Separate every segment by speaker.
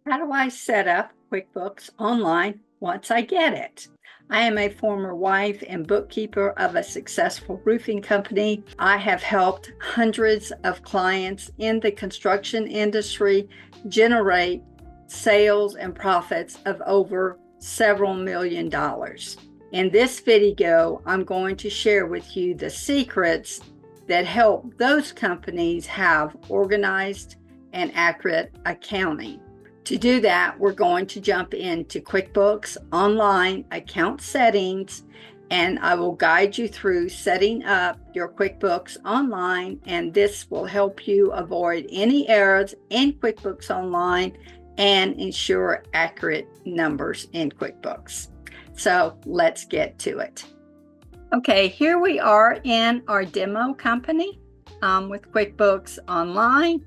Speaker 1: How do I set up QuickBooks Online once I get it? I am a former wife and bookkeeper of a successful roofing company. I have helped hundreds of clients in the construction industry generate sales and profits of over several $1,000,000. In this video, I'm going to share with you the secrets that help those companies have organized and accurate accounting. To do that, we're going to jump into QuickBooks Online account settings, and I will guide you through setting up your QuickBooks Online, and this will help you avoid any errors in QuickBooks Online and ensure accurate numbers in QuickBooks. So let's get to it. Okay, here we are in our demo company with QuickBooks Online.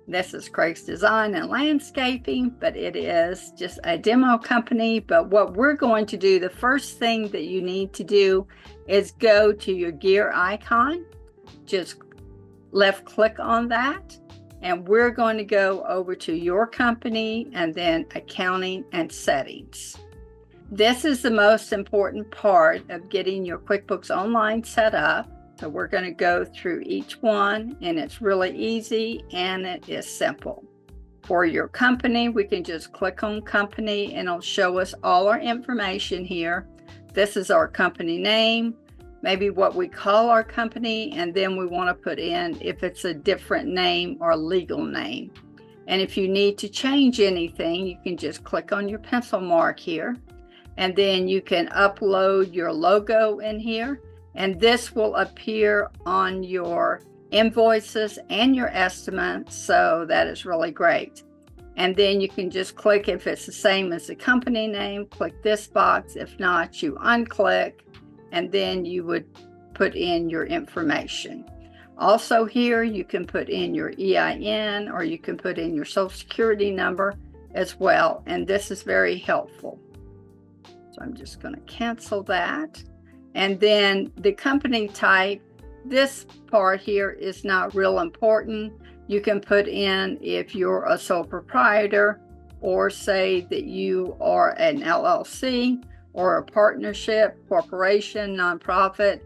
Speaker 1: This is Craig's Design and Landscaping, but it is just a demo company. But what we're going to do, the first thing that you need to do is go to your gear icon. Just left click on that. And we're going to go over to your company and then accounting and settings. This is the most important part of getting your QuickBooks Online set up. So we're going to go through each one, and it's really easy and it is simple. For your company, we can just click on company and it'll show us all our information here. This is our company name, maybe what we call our company, and then we want to put in if it's a different name or legal name. And if you need to change anything, you can just click on your pencil mark here, and then you can upload your logo in here. And this will appear on your invoices and your estimates, so that is really great. And then you can just click, if it's the same as the company name, click this box. If not, you unclick, and then you would put in your information. Also here, you can put in your EIN, or you can put in your Social Security number as well, and this is very helpful. So I'm just going to cancel that. And then the company type, this part here is not real important. You can put in if you're a sole proprietor, or say that you are an LLC or a partnership, corporation, nonprofit,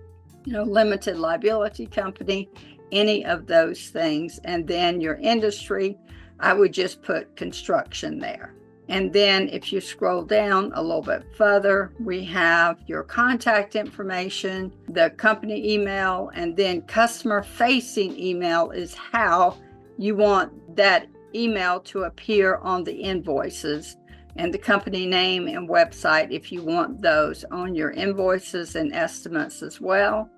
Speaker 1: limited liability company, any of those things. And then your industry, I would just put construction there. And then if you scroll down a little bit further, we have your contact information, the company email, and then customer facing email is how you want that email to appear on the invoices, and the company name and website if you want those on your invoices and estimates as well.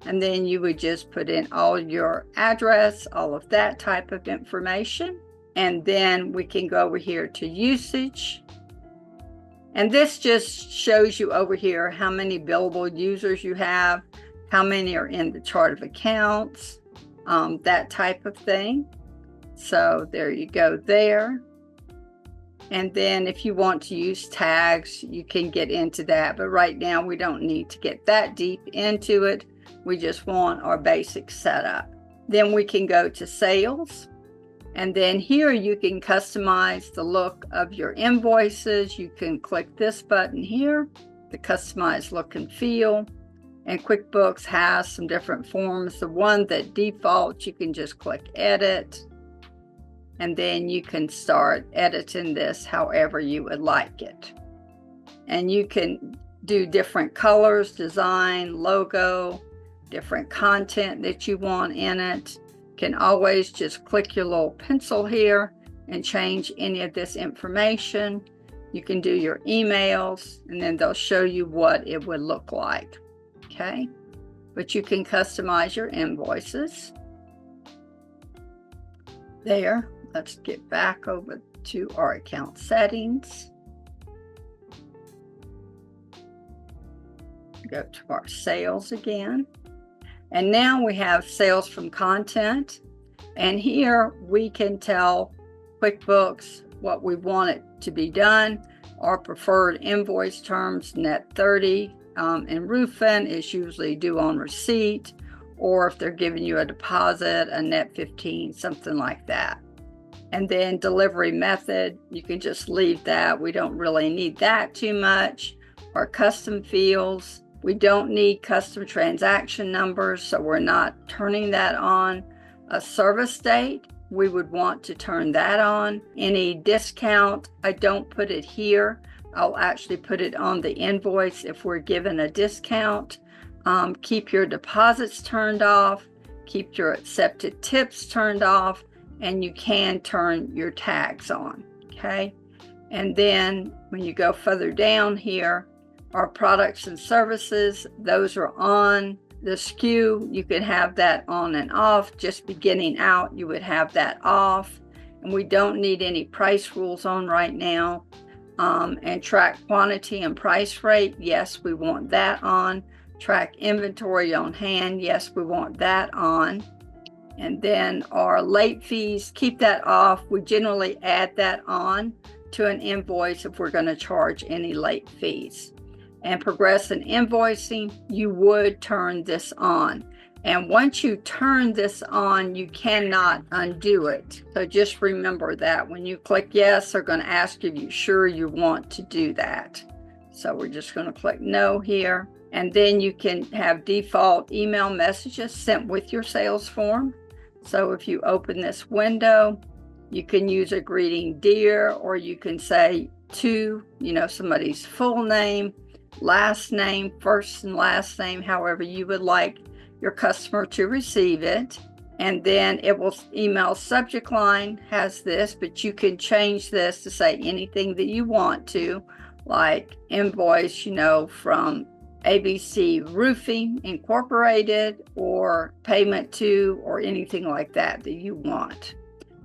Speaker 1: And then you would just put in all your address, all of that type of information. And then we can go over here to usage. And this just shows you over here how many billable users you have, how many are in the chart of accounts, that type of thing. So there you go there. And then if you want to use tags, you can get into that. But right now we don't need to get that deep into it. We just want our basic setup. Then we can go to sales. And then here you can customize the look of your invoices. You can click this button here to customize look and feel. And QuickBooks has some different forms. The one that defaults, you can just click edit. And then you can start editing this however you would like it. And you can do different colors, design, logo, different content that you want in it. Can always just click your little pencil here and change any of this information. You can do your emails, and then they'll show you what it would look like. Okay, but you can customize your invoices there. Let's get back over to our account settings. Go to our sales again. And now we have sales from content. And here we can tell QuickBooks what we want it to be done. Our preferred invoice terms, net 30, and roofing is usually due on receipt, or if they're giving you a deposit, a net 15, something like that. And then delivery method, you can just leave that. We don't really need that too much. Our custom fields, we don't need custom transaction numbers, so we're not turning that on. A service date, we would want to turn that on. Any discount, I don't put it here. I'll actually put it on the invoice if we're given a discount. Keep your deposits turned off. Keep your accepted tips turned off. And you can turn your tags on, okay? And then when you go further down here, our products and services, those are on. The SKU, you can have that on and off. Just beginning out, you would have that off. And we don't need any price rules on right now. And track quantity and price rate, yes, we want that on. Track inventory on hand, yes, we want that on. And then our late fees, keep that off. We generally add that on to an invoice if we're going to charge any late fees. And progress in invoicing, you would turn this on. And once you turn this on, you cannot undo it. So just remember that when you click yes, they're going to ask if you're sure you want to do that. So we're just going to click no here. And then you can have default email messages sent with your sales form. So if you open this window, you can use a greeting dear, or you can say to, somebody's full name, last name, first and last name, however you would like your customer to receive it. And then it will email subject line has this, but you can change this to say anything that you want to, like invoice, from ABC Roofing Incorporated, or payment to, or anything like that you want.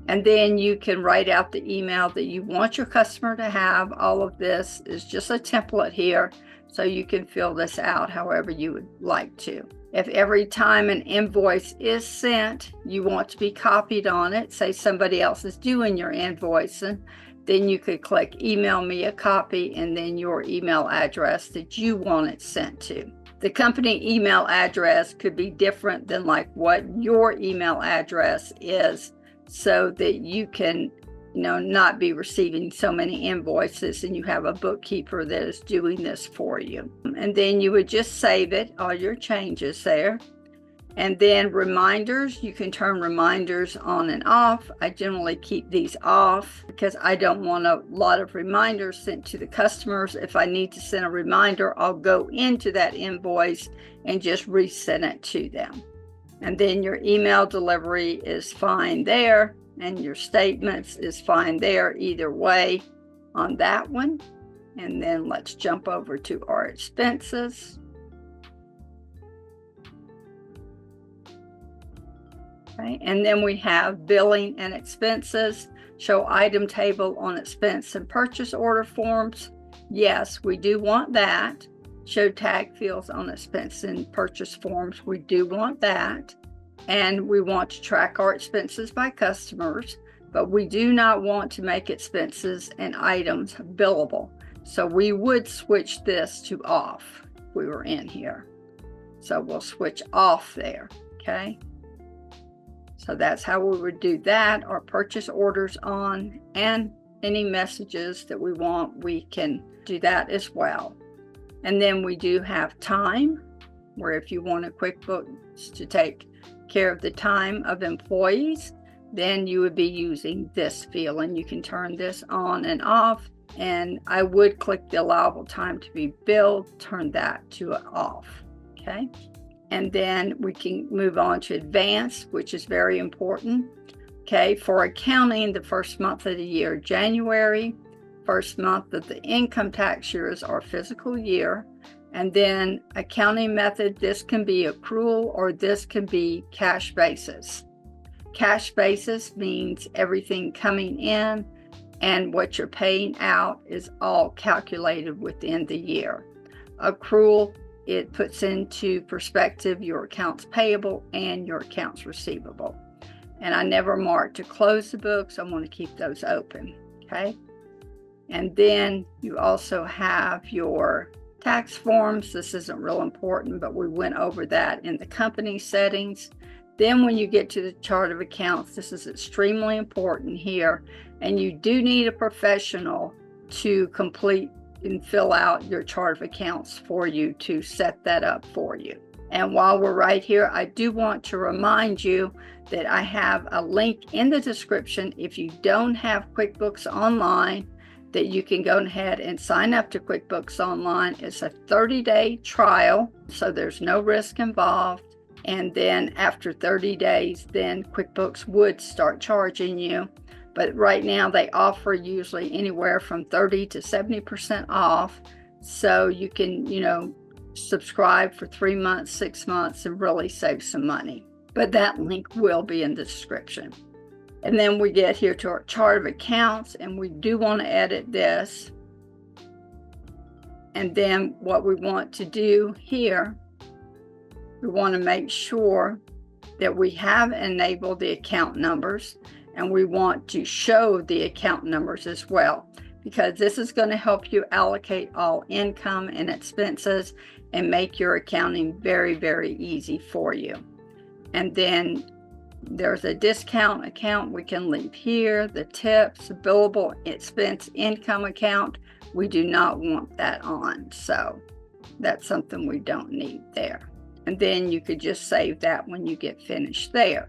Speaker 1: And then you can write out the email that you want your customer to have. All of this is just a template here, so you can fill this out however you would like to. If every time an invoice is sent, you want to be copied on it, say somebody else is doing your invoicing, then you could click email me a copy and then your email address that you want it sent to. The company email address could be different than like what your email address is, so that you can, not be receiving so many invoices and you have a bookkeeper that is doing this for you. And then you would just save it, all your changes there. And then reminders, you can turn reminders on and off. I generally keep these off because I don't want a lot of reminders sent to the customers. If I need to send a reminder, I'll go into that invoice and just resend it to them. And then your email delivery is fine there, and your statements is fine there either way on that one. And then let's jump over to our expenses. Okay, and then we have billing and expenses. Show item table on expense and purchase order forms. Yes, we do want that. Show tag fields on expense and purchase forms. We do want that. And we want to track our expenses by customers, but we do not want to make expenses and items billable. So we would switch this to off if we were in here. So we'll switch off there, okay? So that's how we would do that. Our purchase orders on, and any messages that we want, we can do that as well. And then we do have time, where if you want a QuickBooks to take care of the time of employees, then you would be using this field, and you can turn this on and off. And I would click the allowable time to be billed, turn that to off, okay? And then we can move on to advanced, which is very important. Okay, for accounting, the first month of the year, January, first month of the income tax year is our fiscal year. And then accounting method, this can be accrual or this can be cash basis. Cash basis means everything coming in and what you're paying out is all calculated within the year. Accrual, it puts into perspective your accounts payable and your accounts receivable. And I never mark to close the books. I want to keep those open, okay? And then you also have your tax forms. This isn't real important, but we went over that in the company settings. Then when you get to the chart of accounts, this is extremely important here, and you do need a professional to complete and fill out your chart of accounts for you to set that up for you. And while we're right here, I do want to remind you that I have a link in the description. If you don't have QuickBooks Online, that you can go ahead and sign up to QuickBooks Online. It's a 30-day trial, so there's no risk involved. And then after 30 days, then QuickBooks would start charging you. But right now they offer usually anywhere from 30 to 70% off. So you can, subscribe for 3 months, 6 months, and really save some money. But that link will be in the description. And then we get here to our chart of accounts, and we do want to edit this. And then what we want to do here, we want to make sure that we have enabled the account numbers, and we want to show the account numbers as well, because this is going to help you allocate all income and expenses and make your accounting very, very easy for you. And then there's a discount account we can leave here, the tips, billable expense income account. We do not want that on, so that's something we don't need there. And then you could just save that when you get finished there.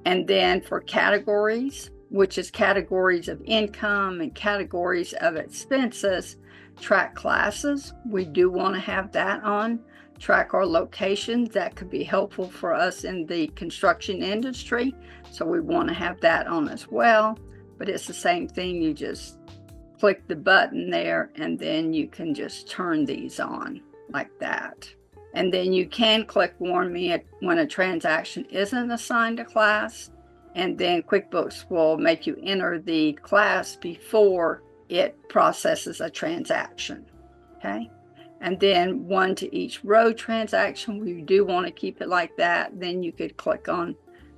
Speaker 1: And then for categories, which is categories of income and categories of expenses, track classes, we do want to have that on. Track our locations, that could be helpful for us in the construction industry, so we want to have that on as well. But it's the same thing, you just click the button there and then you can just turn these on like that. And then you can click warn me when a transaction isn't assigned a class, and then QuickBooks will make you enter the class before it processes a transaction. Okay. And then 1 to each row transaction, we do want to keep it like that. Then you could click on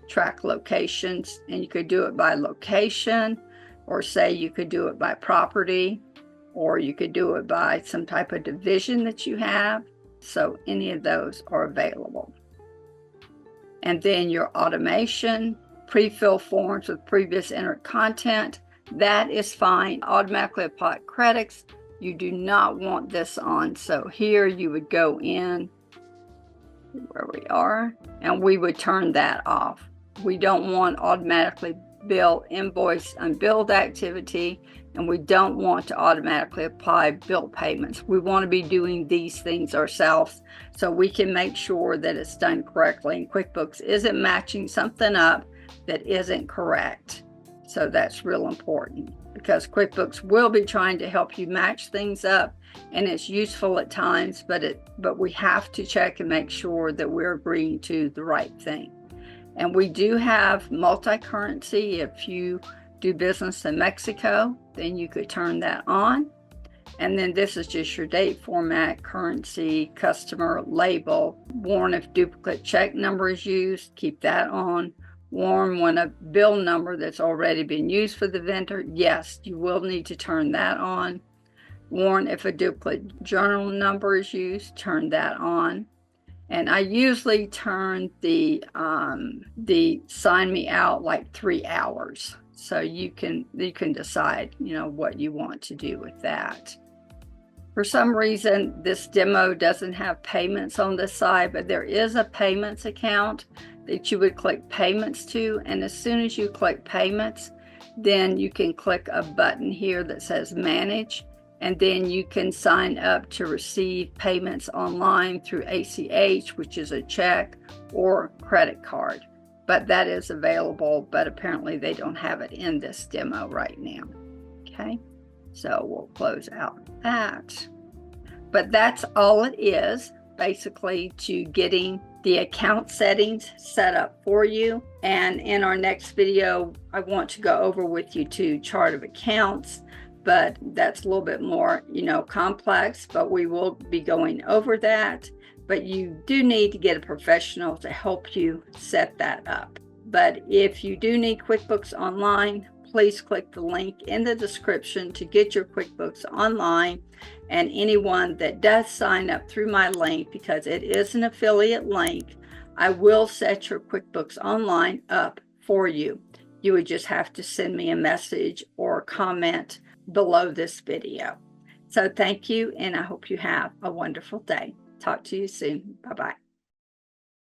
Speaker 1: track locations, and you could do it by location, or say you could do it by property, or you could do it by some type of division that you have. So any of those are available. And then your automation, pre-fill forms with previous entered content, that is fine. Automatically apply credits, you do not want this on. So here you would go in where we are, and we would turn that off. We don't want automatically bill, invoice, unbilled activity, and we don't want to automatically apply bill payments. We want to be doing these things ourselves so we can make sure that it's done correctly, and QuickBooks isn't matching something up that isn't correct. So that's real important, because QuickBooks will be trying to help you match things up, and it's useful at times, but we have to check and make sure that we're agreeing to the right thing. And we do have multi-currency. If you do business in Mexico, then you could turn that on. And then this is just your date format, currency, customer, label. Warn if duplicate check number is used, keep that on. Warn when a bill number that's already been used for the vendor, yes, you will need to turn that on. Warn if a duplicate journal number is used, turn that on. And I usually turn the sign me out like 3 hours. So you can decide, what you want to do with that. For some reason, this demo doesn't have payments on this side, but there is a payments account that you would click payments to. And as soon as you click payments, then you can click a button here that says manage. And then you can sign up to receive payments online through ACH, which is a check or credit card. But that is available, but apparently they don't have it in this demo right now. Okay, so we'll close out that. But that's all it is, basically, to getting the account settings set up for you. And in our next video, I want to go over with you to chart of accounts, but that's a little bit more, complex, but we will be going over that. But you do need to get a professional to help you set that up. But if you do need QuickBooks Online, please click the link in the description to get your QuickBooks Online. And anyone that does sign up through my link, because it is an affiliate link, I will set your QuickBooks Online up for you. You would just have to send me a message or comment below this video. So thank you, and I hope you have a wonderful day. Talk to you soon. Bye-bye.